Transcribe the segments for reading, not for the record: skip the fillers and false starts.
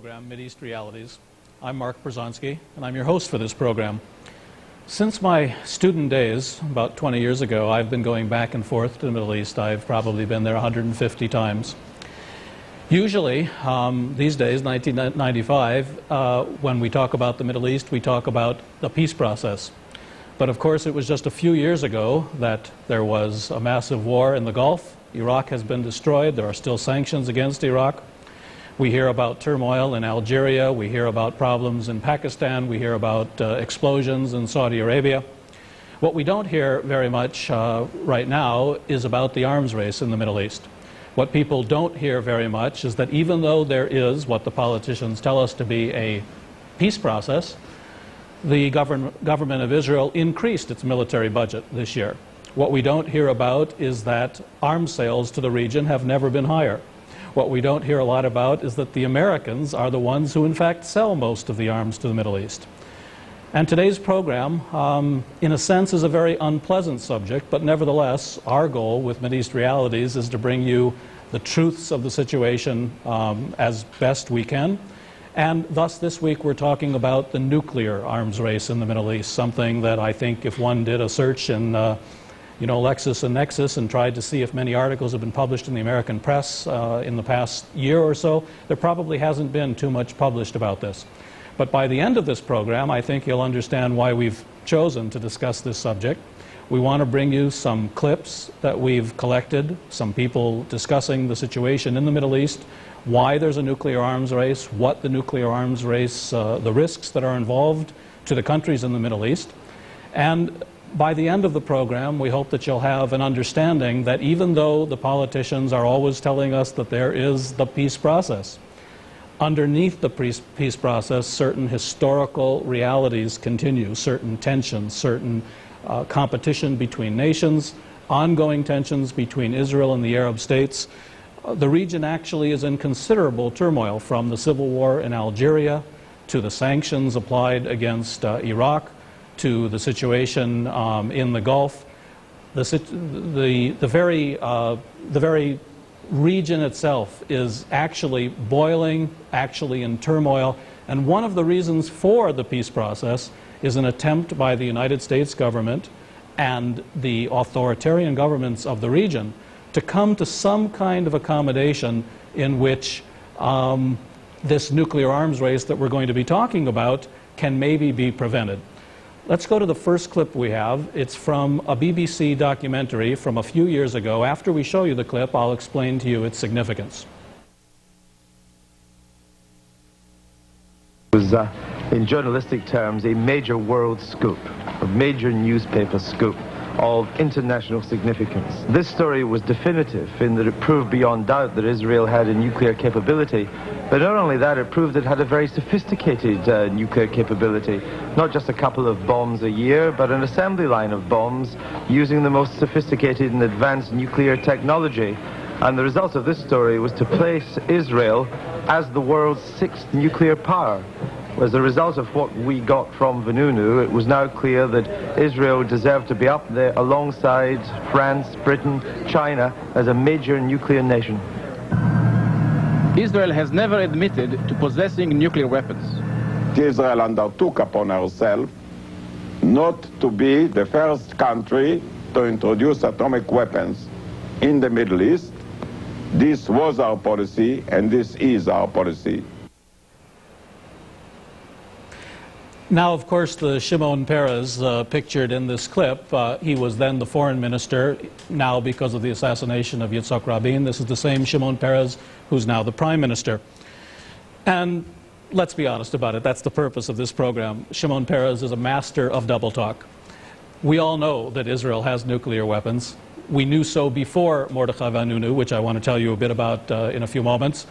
program, Mideast Realities. I'm Mark Bruzonsky, and I'm your host for this program. Since my student days, about 20 years ago, I've been going back and forth to the Middle East. I've probably been there 150 times. Usually, these days, 1995, when we talk about the Middle East, we talk about the peace process. But of course, it was just a few years ago that there was a massive war in the Gulf. Iraq has been destroyed. There are still sanctions against Iraq. We hear about turmoil in Algeria. We hear about problems in Pakistan. We hear about explosions in Saudi Arabia. What we don't hear very much right now is about the arms race in the Middle East. What people don't hear very much is that even though there is what the politicians tell us to be a peace process, the government of Israel increased its military budget this year. What we don't hear about is that arms sales to the region have never been higher. What we don't hear a lot about is that the Americans are the ones who in fact sell most of the arms to the Middle East. And today's program, in a sense, is a very unpleasant subject, but nevertheless, our goal with Mideast Realities is to bring you the truths of the situation as best we can. And thus, this week, we're talking about the nuclear arms race in the Middle East, something that I think if one did a search in Lexis and Nexis and tried to see if many articles have been published in the American press in the past year or so, there probably hasn't been too much published about this. But by the end of this program, I think you'll understand why we've chosen to discuss this subject. We want to bring you some clips that we've collected, some people discussing the situation in the Middle East, why there's a nuclear arms race, what the nuclear arms race, the risks that are involved to the countries in the Middle East. And by the end of the program, we hope that you'll have an understanding that even though the politicians are always telling us that there is the peace process, underneath the peace process, certain historical realities continue, certain tensions, certain competition between nations, ongoing tensions between Israel and the Arab states. The region actually is in considerable turmoil, from the civil war in Algeria to the sanctions applied against Iraq, to the situation in the Gulf. The very region itself is actually boiling, actually in turmoil, and one of the reasons for the peace process is an attempt by the United States government and the authoritarian governments of the region to come to some kind of accommodation in which this nuclear arms race that we're going to be talking about can maybe be prevented. Let's go to the first clip we have. It's from a BBC documentary from a few years ago. After we show you the clip, I'll explain to you its significance. It was, in journalistic terms, a major world scoop, a major newspaper scoop of international significance. This story was definitive in that it proved beyond doubt that Israel had a nuclear capability, but not only that, it proved it had a very sophisticated nuclear capability, not just a couple of bombs a year, but an assembly line of bombs using the most sophisticated and advanced nuclear technology. And the result of this story was to place Israel as the world's sixth nuclear power. As a result of what we got from Vanunu, it was now clear that Israel deserved to be up there alongside France, Britain, China as a major nuclear nation. Israel has never admitted to possessing nuclear weapons. Israel undertook upon herself not to be the first country to introduce atomic weapons in the Middle East. This was our policy, and this is our policy. Now, of course, the Shimon Peres pictured in this clip, he was then the foreign minister. Now, because of the assassination of Yitzhak Rabin, this is the same Shimon Peres who's now the prime minister. And let's be honest about it, that's the purpose of this program. Shimon Peres is a master of double talk. We all know that Israel has nuclear weapons. We knew so before Mordechai Vanunu, which I want to tell you a bit about in a few moments.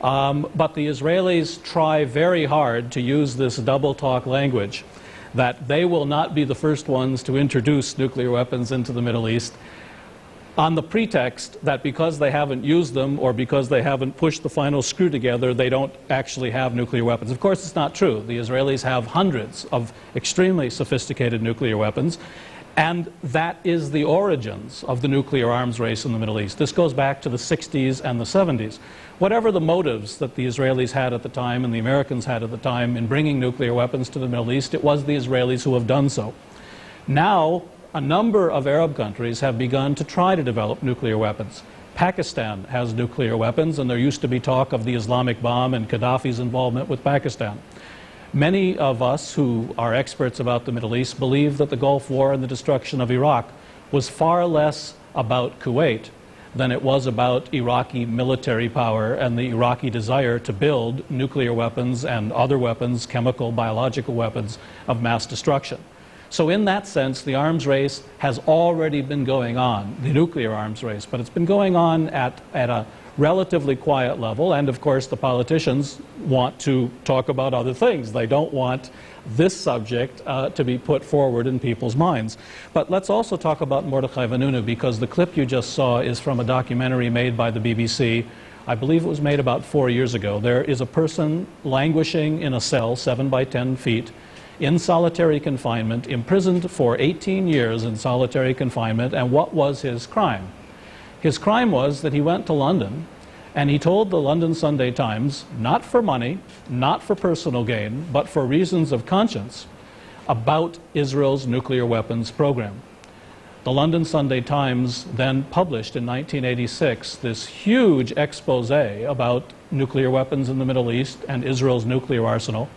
But the Israelis try very hard to use this double talk language, that they will not be the first ones to introduce nuclear weapons into the Middle East, on the pretext that because they haven't used them or because they haven't pushed the final screw together, they don't actually have nuclear weapons. Of course, it's not true. The Israelis have hundreds of extremely sophisticated nuclear weapons. And that is the origins of the nuclear arms race in the Middle East. This goes back to the 60s and the 70s. Whatever the motives that the Israelis had at the time and the Americans had at the time in bringing nuclear weapons to the Middle East, it was the Israelis who have done so. Now, a number of Arab countries have begun to try to develop nuclear weapons. Pakistan has nuclear weapons, and there used to be talk of the Islamic bomb and Gaddafi's involvement with Pakistan. Many of us who are experts about the Middle East believe that the Gulf War and the destruction of Iraq was far less about Kuwait than it was about Iraqi military power and the Iraqi desire to build nuclear weapons and other weapons, chemical, biological weapons of mass destruction. So in that sense, the arms race has already been going on, the nuclear arms race, but it's been going on at a relatively quiet level, and of course the politicians want to talk about other things. They don't want this subject to be put forward in people's minds. But let's also talk about Mordechai Vanunu, because the clip you just saw is from a documentary made by the BBC. I believe it was made about 4 years ago. There is a person languishing in a cell 7 by 10 feet in solitary confinement, imprisoned for 18 years in solitary confinement. And what was his crime? His crime was that he went to London and he told the London Sunday Times, not for money, not for personal gain, but for reasons of conscience, about Israel's nuclear weapons program. The London Sunday Times then published in 1986 this huge expose about nuclear weapons in the Middle East and Israel's nuclear arsenal.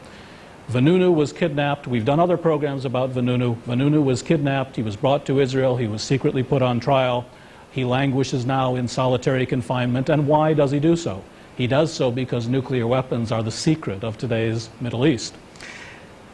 Vanunu was kidnapped. We've done other programs about Vanunu. Vanunu was kidnapped. He was brought to Israel. He was secretly put on trial. He languishes now in solitary confinement. And why does he do so? He does so because nuclear weapons are the secret of today's Middle East.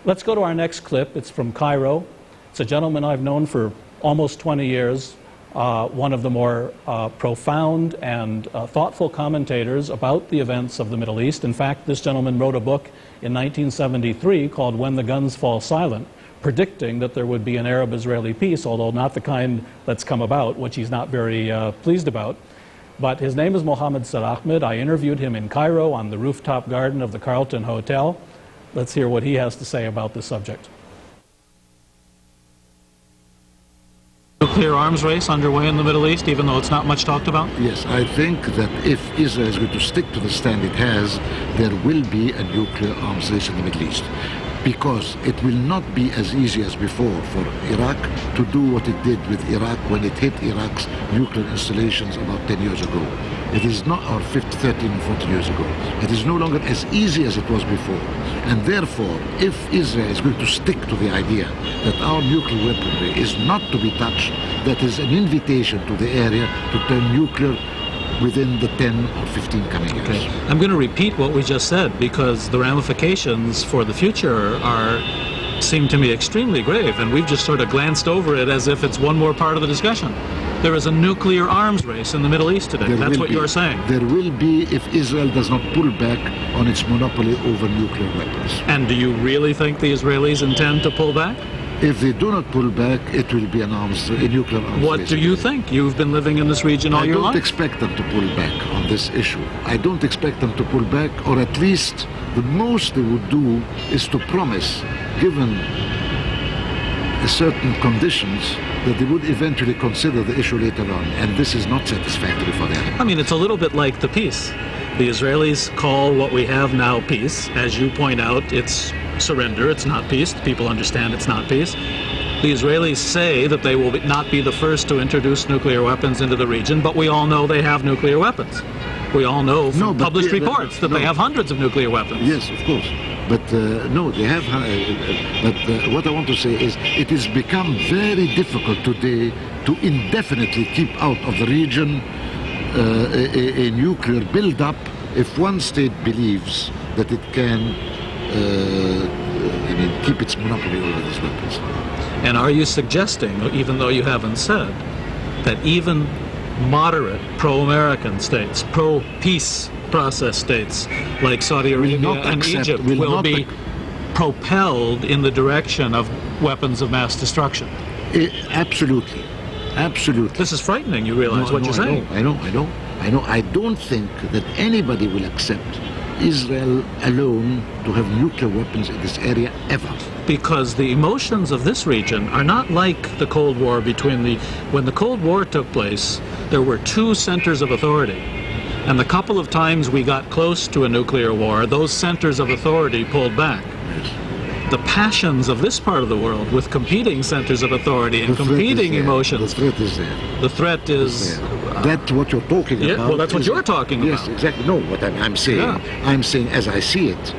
Let's go to our next clip. It's from Cairo. It's a gentleman I've known for almost 20 years, one of the more profound and thoughtful commentators about the events of the Middle East. In fact, this gentleman wrote a book in 1973 called When the Guns Fall Silent, predicting that there would be an Arab-Israeli peace, although not the kind that's come about, which he's not very pleased about. But his name is Mohammed Sid-Ahmed. I interviewed him in Cairo on the rooftop garden of the Carlton Hotel. Let's hear what he has to say about this subject. Nuclear arms race underway in the Middle East, even though it's not much talked about? Yes, I think that if Israel is going to stick to the stand it has, there will be a nuclear arms race in the Middle East. Because it will not be as easy as before for Iraq to do what it did with Iraq when it hit Iraq's nuclear installations about 10 years ago. It is not, or 13 and 14 years ago. It is no longer as easy as it was before. And therefore, if Israel is going to stick to the idea that our nuclear weaponry is not to be touched, that is an invitation to the area to turn nuclear within the 10 or 15 coming years. Okay. I'm going to repeat what we just said, because the ramifications for the future seem to me extremely grave, and we've just sort of glanced over it as if it's one more part of the discussion. There is a nuclear arms race in the Middle East today. That's what you're saying. There will be if Israel does not pull back on its monopoly over nuclear weapons. And do you really think the Israelis intend to pull back? If they do not pull back, it will be a nuclear arms race. What do you think? You've been living in this region all your life. I don't expect them to pull back on this issue. I don't expect them to pull back, or at least the most they would do is to promise, given certain conditions, that they would eventually consider the issue later on, and this is not satisfactory for them. I mean, it's a little bit like the peace. The Israelis call what we have now peace. As you point out, it's surrender, it's not peace. People understand it's not peace. The Israelis say that they will not be the first to introduce nuclear weapons into the region, but we all know they have nuclear weapons. We all know from published reports that they have hundreds of nuclear weapons. Yes, of course. But no, they have. What I want to say is it has become very difficult today to indefinitely keep out of the region a nuclear build-up if one state believes that it can keep its monopoly over these weapons. And are you suggesting, even though you haven't said, that even moderate pro-American states, pro-peace process states like Saudi Arabia and Egypt will be propelled in the direction of weapons of mass destruction? Absolutely. Absolutely. This is frightening, you realize what you're saying. I know. I don't think that anybody will accept Israel alone to have nuclear weapons in this area ever. because the emotions of this region are not like the Cold War when the Cold War took place, there were two centers of authority. And the couple of times we got close to a nuclear war, those centers of authority pulled back. The passions of this part of the world, with competing centers of authority and competing emotions. The threat is there. The threat is... That's what you're talking about. Well, that's what you're talking about. Yes, exactly. No, what I'm saying, I'm saying as I see it,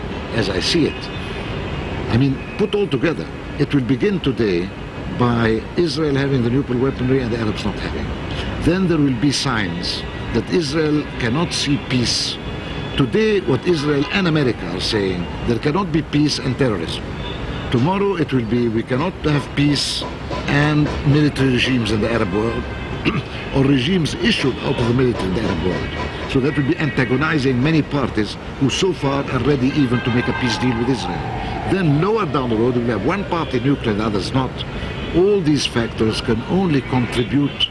I mean, put all together, it will begin today by Israel having the nuclear weaponry and the Arabs not having. Then there will be signs that Israel cannot see peace. Today, what Israel and America are saying, there cannot be peace and terrorism. Tomorrow it will be, we cannot have peace and military regimes in the Arab world, or regimes issued out of the military in the Arab world. So that will be antagonizing many parties who so far are ready even to make a peace deal with Israel. Then lower down the road, we have one party nuclear and others not. All these factors can only contribute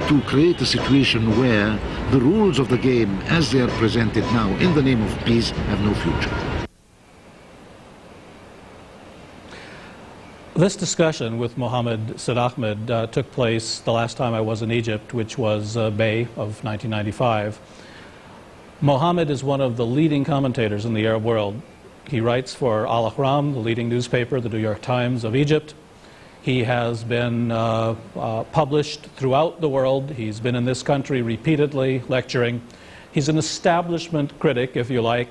to create a situation where the rules of the game as they are presented now in the name of peace have no future. This discussion with Mohammed Sid-Ahmed took place the last time I was in Egypt, which was May of 1995. Mohammed is one of the leading commentators in the Arab world. He writes for Al-Ahram, the leading newspaper, the New York Times of Egypt. He has been published throughout the world. He's been in this country repeatedly lecturing. He's an establishment critic, if you like.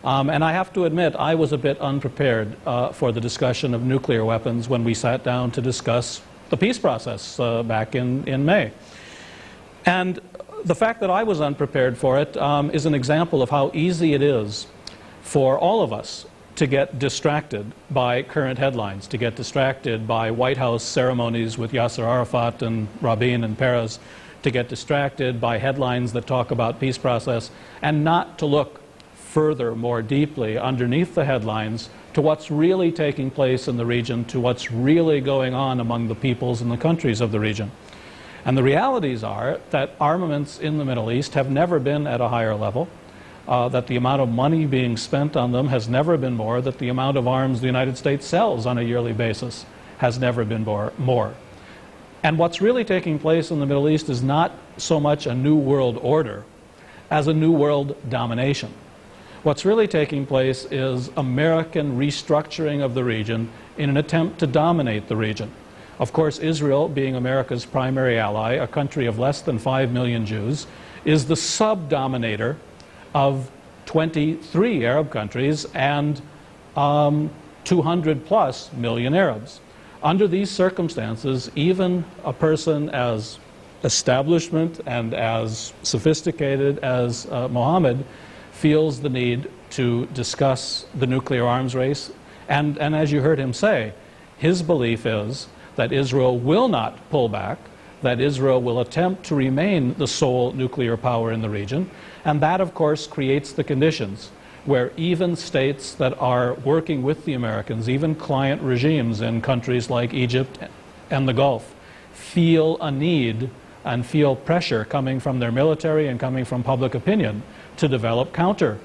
And I have to admit, I was a bit unprepared for the discussion of nuclear weapons when we sat down to discuss the peace process back in May. And the fact that I was unprepared for it is an example of how easy it is for all of us to get distracted by current headlines, to get distracted by White House ceremonies with Yasser Arafat and Rabin and Peres, to get distracted by headlines that talk about peace process, and not to look further, more deeply, underneath the headlines to what's really taking place in the region, to what's really going on among the peoples and the countries of the region. And the realities are that armaments in the Middle East have never been at a higher level, that the amount of money being spent on them has never been more, that the amount of arms the United States sells on a yearly basis has never been more. And what's really taking place in the Middle East is not so much a new world order as a new world domination. What's really taking place is American restructuring of the region in an attempt to dominate the region. Of course, Israel, being America's primary ally, a country of less than 5 million Jews, is the sub-dominator of 23 Arab countries and 200 plus million Arabs. Under these circumstances, even a person as establishment and as sophisticated as Mohammed feels the need to discuss the nuclear arms race. And as you heard him say, his belief is that Israel will not pull back, that Israel will attempt to remain the sole nuclear power in the region. And that, of course, creates the conditions where even states that are working with the Americans, even client regimes in countries like Egypt and the Gulf, feel a need and feel pressure coming from their military and coming from public opinion to develop counter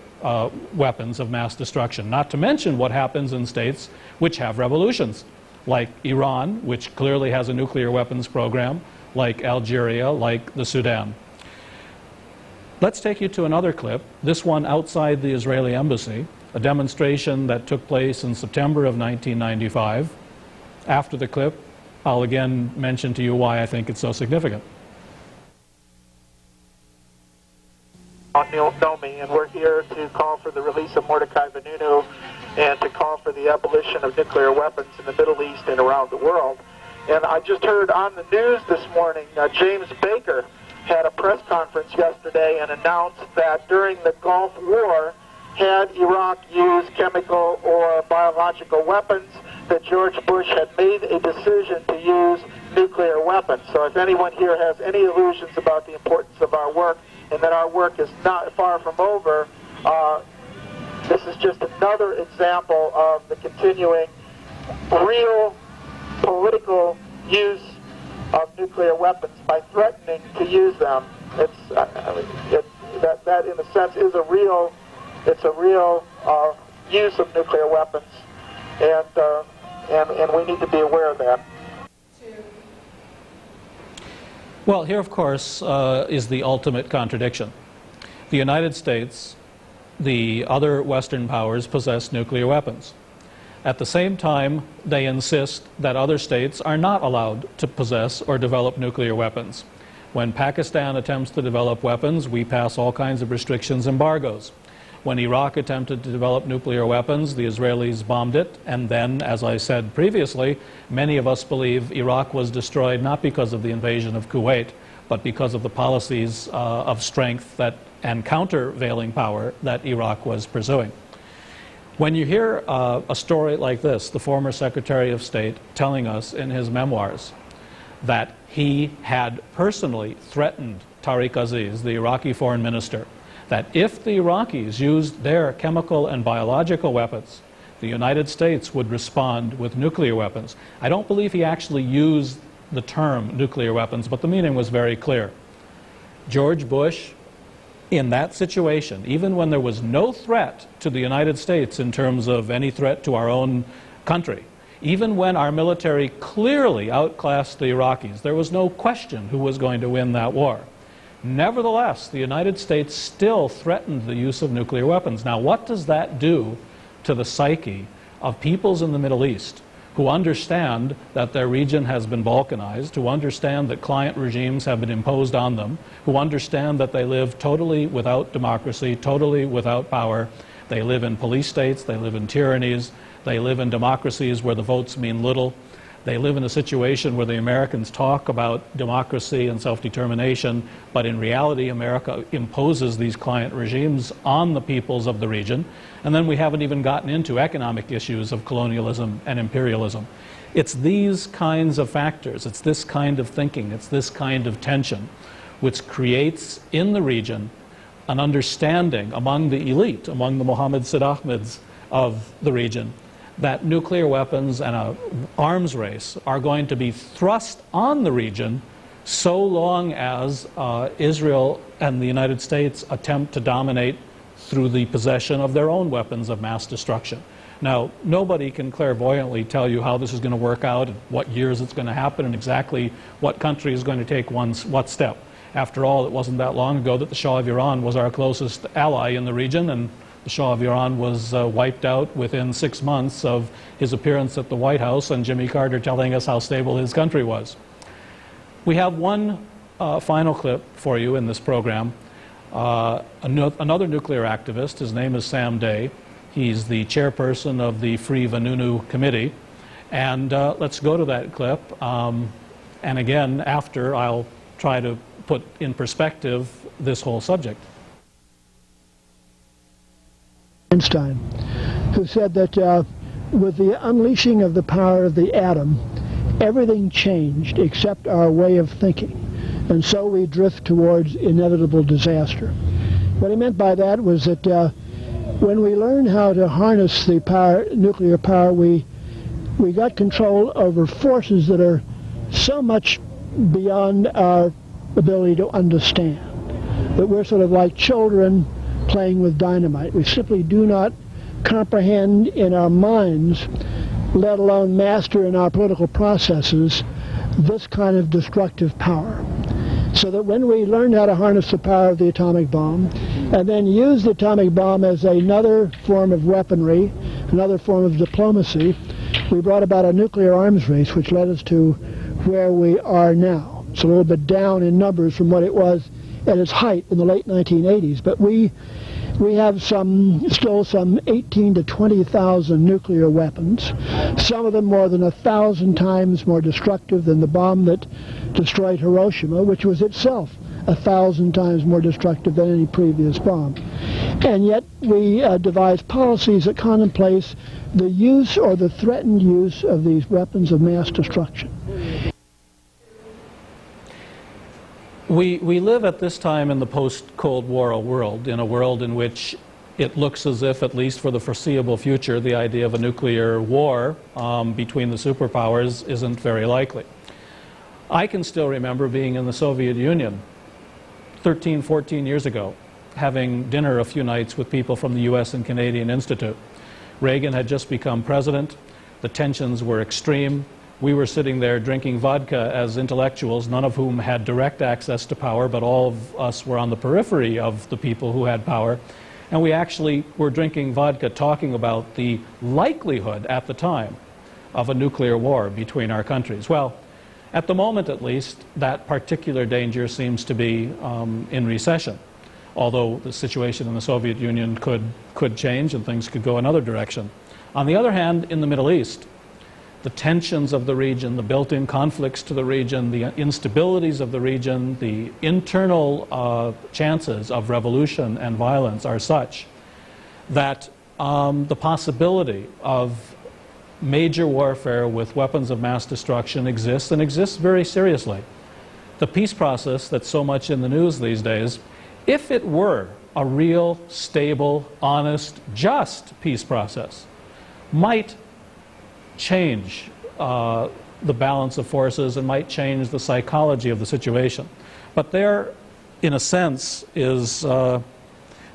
weapons of mass destruction, not to mention what happens in states which have revolutions, like Iran, which clearly has a nuclear weapons program, like Algeria, like the Sudan. Let's take you to another clip, this one outside the Israeli embassy, a demonstration that took place in September of 1995. After the clip, I'll again mention to you why I think it's so significant. Know me, and we're here to call for the release of Mordecai Vanunu and to call for the abolition of nuclear weapons in the Middle East and around the world. And I just heard on the news this morning, James Baker had a press conference yesterday and announced that during the Gulf War, had Iraq used chemical or biological weapons, that George Bush had made a decision to use nuclear weapons. So if anyone here has any illusions about the importance of our work and that our work is not far from over, this is just another example of the continuing real political use of nuclear weapons by threatening to use them. It's that in a sense is a real use of nuclear weapons, and and we need to be aware of that. Well, here, of course, is the ultimate contradiction. The United States, the other Western powers, possess nuclear weapons. At the same time, they insist that other states are not allowed to possess or develop nuclear weapons. When Pakistan attempts to develop weapons, we pass all kinds of restrictions, embargoes. When Iraq attempted to develop nuclear weapons, the Israelis bombed it, and then, as I said previously, many of us believe Iraq was destroyed not because of the invasion of Kuwait, but because of the policies of strength and countervailing power that Iraq was pursuing. When you hear a story like this, the former Secretary of State telling us in his memoirs that he had personally threatened Tariq Aziz, the Iraqi foreign minister, that if the Iraqis used their chemical and biological weapons, the United States would respond with nuclear weapons. I don't believe he actually used the term nuclear weapons, but the meaning was very clear. George Bush, in that situation, even when there was no threat to the United States in terms of any threat to our own country, even when our military clearly outclassed the Iraqis, there was no question who was going to win that war. Nevertheless, the United States still threatened the use of nuclear weapons. Now, what does that do to the psyche of peoples in the Middle East who understand that their region has been balkanized, who understand that client regimes have been imposed on them, who understand that they live totally without democracy, totally without power? They live in police states, they live in tyrannies, they live in democracies where the votes mean little. They live in a situation where the Americans talk about democracy and self-determination, but in reality America imposes these client regimes on the peoples of the region. And then we haven't even gotten into economic issues of colonialism and imperialism. It's these kinds of factors, it's this kind of thinking, it's this kind of tension which creates in the region an understanding among the elite, among the Mohammed Sid-Ahmeds of the region, that nuclear weapons and an arms race are going to be thrust on the region so long as Israel and the United States attempt to dominate through the possession of their own weapons of mass destruction. Now, nobody can clairvoyantly tell you how this is going to work out, and what years it's going to happen, and exactly what country is going to take what step. After all, it wasn't that long ago that the Shah of Iran was our closest ally in the region, and the Shah of Iran was wiped out within 6 months of his appearance at the White House and Jimmy Carter telling us how stable his country was. We have one final clip for you in this program. Another nuclear activist, his name is Sam Day. He's the chairperson of the Free Vanunu Committee. And let's go to that clip. And again, after, I'll try to put in perspective this whole subject. Einstein, who said that with the unleashing of the power of the atom, everything changed except our way of thinking, and so we drift towards inevitable disaster. What he meant by that was that when we learned how to harness the power, nuclear power, we got control over forces that are so much beyond our ability to understand, that we're sort of like children playing with dynamite. We simply do not comprehend in our minds, let alone master in our political processes, this kind of destructive power. So that when we learned how to harness the power of the atomic bomb, and then use the atomic bomb as another form of weaponry, another form of diplomacy, we brought about a nuclear arms race which led us to where we are now. It's a little bit down in numbers from what it was at its height in the late 1980s, but we have still some 18 to 20,000 nuclear weapons, some of them more than 1,000 times more destructive than the bomb that destroyed Hiroshima, which was itself 1,000 times more destructive than any previous bomb. And yet we devise policies that contemplate the use or the threatened use of these weapons of mass destruction. We live at this time in the post-Cold War world, in a world in which it looks as if, at least for the foreseeable future, the idea of a nuclear war between the superpowers isn't very likely. I can still remember being in the Soviet Union 13, 14 years ago, having dinner a few nights with people from the US and Canadian Institute. Reagan had just become president. The tensions were extreme. We were sitting there drinking vodka as intellectuals, none of whom had direct access to power, but all of us were on the periphery of the people who had power. And we actually were drinking vodka talking about the likelihood at the time of a nuclear war between our countries. Well, at the moment at least, that particular danger seems to be in recession, although the situation in the Soviet Union could change and things could go another direction. On the other hand, in the Middle East, the tensions of the region, the built-in conflicts to the region, the instabilities of the region, the internal chances of revolution and violence are such that the possibility of major warfare with weapons of mass destruction exists, and exists very seriously. The peace process that's so much in the news these days, if it were a real, stable, honest, just peace process, might change the balance of forces and might change the psychology of the situation. But there, in a sense, is the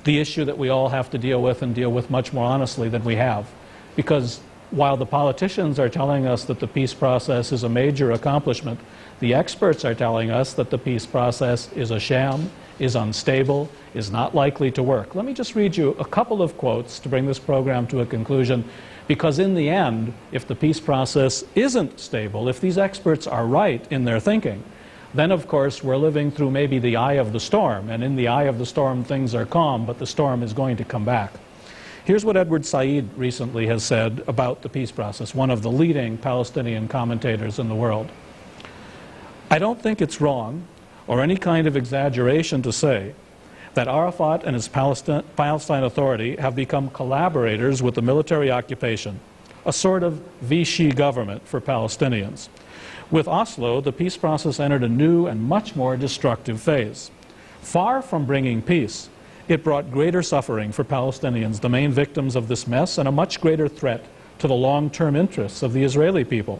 issue that we all have to deal with, and deal with much more honestly than we have. Because while the politicians are telling us that the peace process is a major accomplishment, the experts are telling us that the peace process is a sham, is unstable, is not likely to work. Let me just read you a couple of quotes to bring this program to a conclusion, because in the end, if the peace process isn't stable, if these experts are right in their thinking, then of course we're living through maybe the eye of the storm, and in the eye of the storm things are calm, but the storm is going to come back. Here's what Edward Said recently has said about the peace process, one of the leading Palestinian commentators in the world. I don't think it's wrong or any kind of exaggeration to say that Arafat and his Palestine Authority have become collaborators with the military occupation, a sort of Vichy government for Palestinians. With Oslo, the peace process entered a new and much more destructive phase. Far from bringing peace, it brought greater suffering for Palestinians, the main victims of this mess, and a much greater threat to the long-term interests of the Israeli people.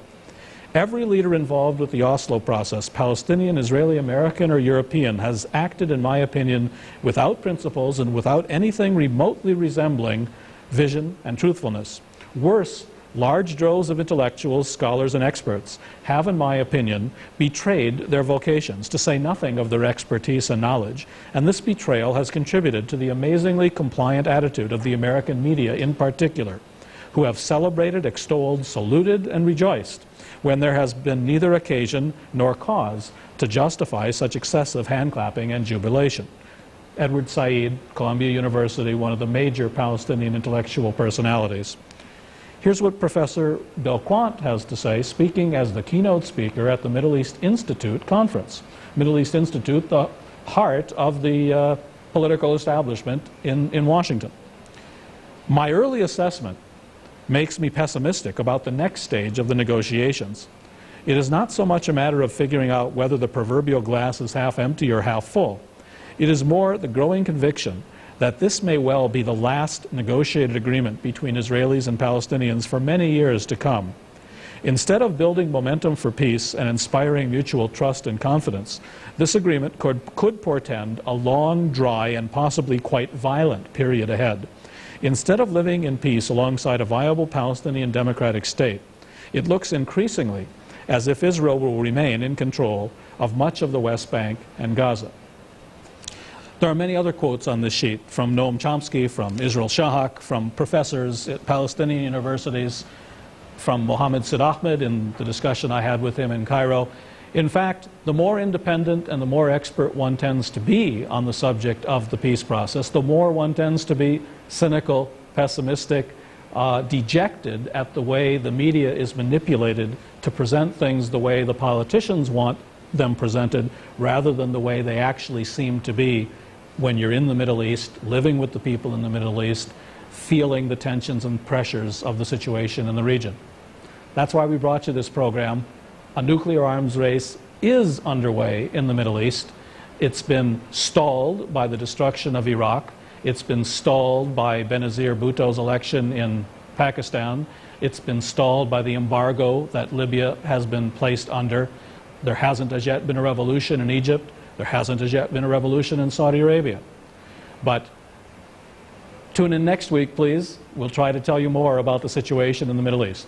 Every leader involved with the Oslo process, Palestinian, Israeli, American, or European, has acted, in my opinion, without principles and without anything remotely resembling vision and truthfulness. Worse, large droves of intellectuals, scholars, and experts have, in my opinion, betrayed their vocations, to say nothing of their expertise and knowledge, and this betrayal has contributed to the amazingly compliant attitude of the American media in particular, who have celebrated, extolled, saluted, and rejoiced when there has been neither occasion nor cause to justify such excessive hand-clapping and jubilation. Edward Said, Columbia University, one of the major Palestinian intellectual personalities. Here's what Professor Belquant has to say, speaking as the keynote speaker at the Middle East Institute conference. Middle East Institute, the heart of the political establishment in Washington. My early assessment makes me pessimistic about the next stage of the negotiations. It is not so much a matter of figuring out whether the proverbial glass is half empty or half full. It is more the growing conviction that this may well be the last negotiated agreement between Israelis and Palestinians for many years to come. Instead of building momentum for peace and inspiring mutual trust and confidence, this agreement could portend a long, dry, and possibly quite violent period ahead. Instead of living in peace alongside a viable Palestinian democratic state, it looks increasingly as if Israel will remain in control of much of the West Bank and Gaza. There are many other quotes on this sheet from Noam Chomsky, from Israel Shahak, from professors at Palestinian universities, from Mohammed Sid-Ahmed in the discussion I had with him in Cairo. In fact, the more independent and the more expert one tends to be on the subject of the peace process, the more one tends to be cynical, pessimistic, dejected at the way the media is manipulated to present things the way the politicians want them presented, rather than the way they actually seem to be when you're in the Middle East, living with the people in the Middle East, feeling the tensions and pressures of the situation in the region. That's why we brought you this program. A nuclear arms race is underway in the Middle East. It's been stalled by the destruction of Iraq. It's been stalled by Benazir Bhutto's election in Pakistan. It's been stalled by the embargo that Libya has been placed under. There hasn't as yet been a revolution in Egypt. There hasn't as yet been a revolution in Saudi Arabia. But tune in next week, please. We'll try to tell you more about the situation in the Middle East.